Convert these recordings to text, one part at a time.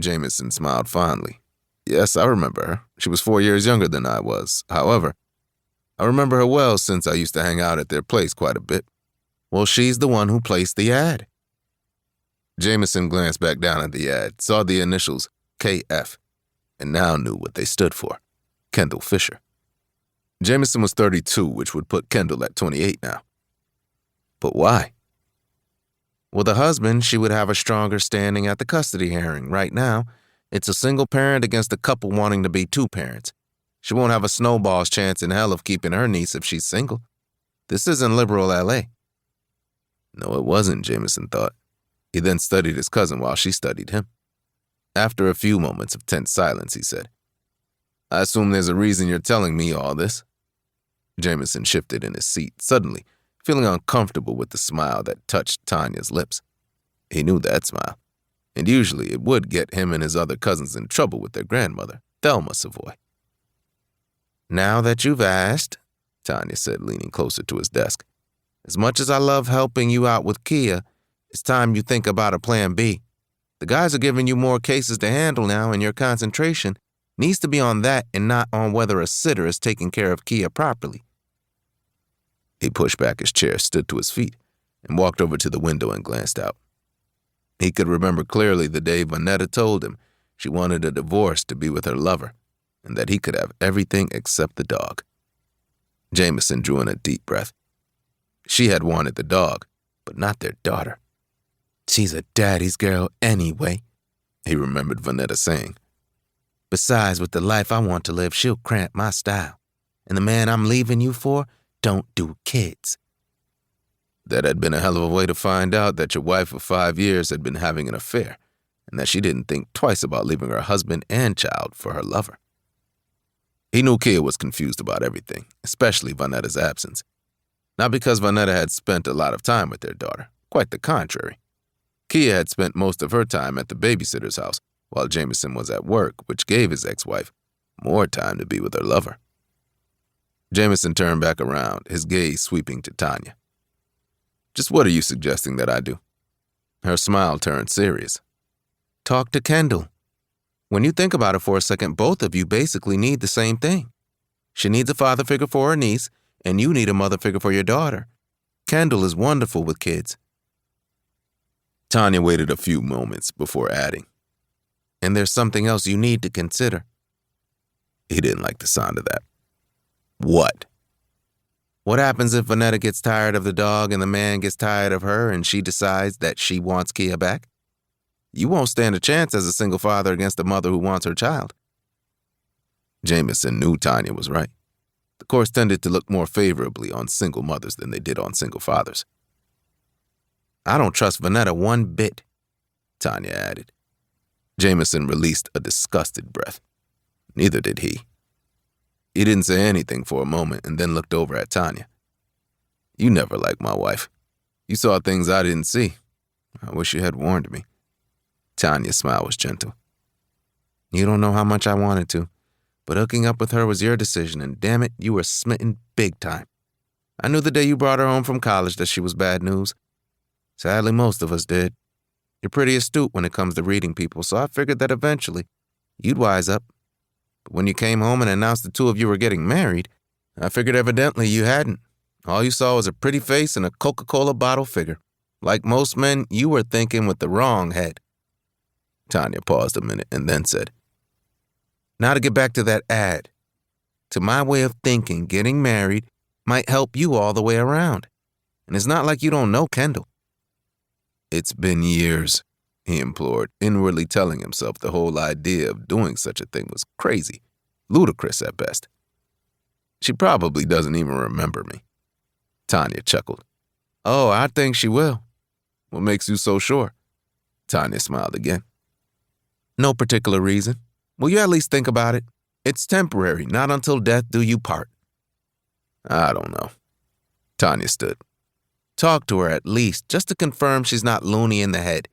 Jamison smiled fondly. Yes, I remember her. She was 4 years younger than I was. However, I remember her well since I used to hang out at their place quite a bit. Well, she's the one who placed the ad. Jamison glanced back down at the ad, saw the initials KF, and now knew what they stood for. Kendal Fischer. Jamison was 32, which would put Kendal at 28 now. But why? With a husband, she would have a stronger standing at the custody hearing. Right now, it's a single parent against a couple wanting to be two parents. She won't have a snowball's chance in hell of keeping her niece if she's single. This isn't liberal LA. No, it wasn't, Jamison thought. He then studied his cousin while she studied him. After a few moments of tense silence, he said, I assume there's a reason you're telling me all this. Jamison shifted in his seat, suddenly feeling uncomfortable with the smile that touched Tanya's lips. He knew that smile, and usually it would get him and his other cousins in trouble with their grandmother, Thelma Savoy. Now that you've asked, Tanya said, leaning closer to his desk, as much as I love helping you out with Kia, it's time you think about a plan B. The guys are giving you more cases to handle now, and your concentration needs to be on that and not on whether a sitter is taking care of Kia properly. He pushed back his chair, stood to his feet, and walked over to the window and glanced out. He could remember clearly the day Vanetta told him she wanted a divorce to be with her lover, and that he could have everything except the dog. Jamison drew in a deep breath. She had wanted the dog, but not their daughter. She's a daddy's girl anyway, he remembered Vanetta saying. Besides, with the life I want to live, she'll cramp my style. And the man I'm leaving you for don't do kids. That had been a hell of a way to find out that your wife of 5 years had been having an affair, and that she didn't think twice about leaving her husband and child for her lover. He knew Kia was confused about everything, especially Vanetta's absence. Not because Vanetta had spent a lot of time with their daughter, quite the contrary. Kia had spent most of her time at the babysitter's house, while Jamison was at work, which gave his ex-wife more time to be with her lover. Jamison turned back around, his gaze sweeping to Tanya. Just what are you suggesting that I do? Her smile turned serious. Talk to Kendal. When you think about it for a second, both of you basically need the same thing. She needs a father figure for her niece, and you need a mother figure for your daughter. Kendal is wonderful with kids. Tanya waited a few moments before adding, and there's something else you need to consider. He didn't like the sound of that. What? What happens if Vanetta gets tired of the dog and the man gets tired of her and she decides that she wants Kia back? You won't stand a chance as a single father against a mother who wants her child. Jamison knew Tanya was right. The courts tended to look more favorably on single mothers than they did on single fathers. I don't trust Vanetta one bit, Tanya added. Jamison released a disgusted breath. Neither did he. He didn't say anything for a moment and then looked over at Tanya. You never liked my wife. You saw things I didn't see. I wish you had warned me. Tanya's smile was gentle. You don't know how much I wanted to, but hooking up with her was your decision, and damn it, you were smitten big time. I knew the day you brought her home from college that she was bad news. Sadly, most of us did. You're pretty astute when it comes to reading people, so I figured that eventually you'd wise up. But when you came home and announced the two of you were getting married, I figured evidently you hadn't. All you saw was a pretty face and a Coca-Cola bottle figure. Like most men, you were thinking with the wrong head. Tanya paused a minute and then said, Now to get back to that ad. To my way of thinking, getting married might help you all the way around. And it's not like you don't know Kendal. It's been years, he implored, inwardly telling himself the whole idea of doing such a thing was crazy, ludicrous at best. She probably doesn't even remember me. Tanya chuckled. Oh, I think she will. What makes you so sure? Tanya smiled again. No particular reason. Will you at least think about it? It's temporary, not until death do you part. I don't know. Tanya stood. Talk to her at least, just to confirm she's not loony in the head.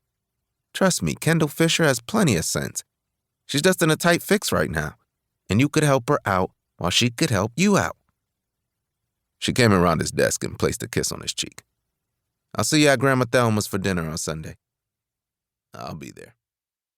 Trust me, Kendal Fischer has plenty of sense. She's just in a tight fix right now, and you could help her out while she could help you out. She came around his desk and placed a kiss on his cheek. I'll see you at Grandma Thelma's for dinner on Sunday. I'll be there.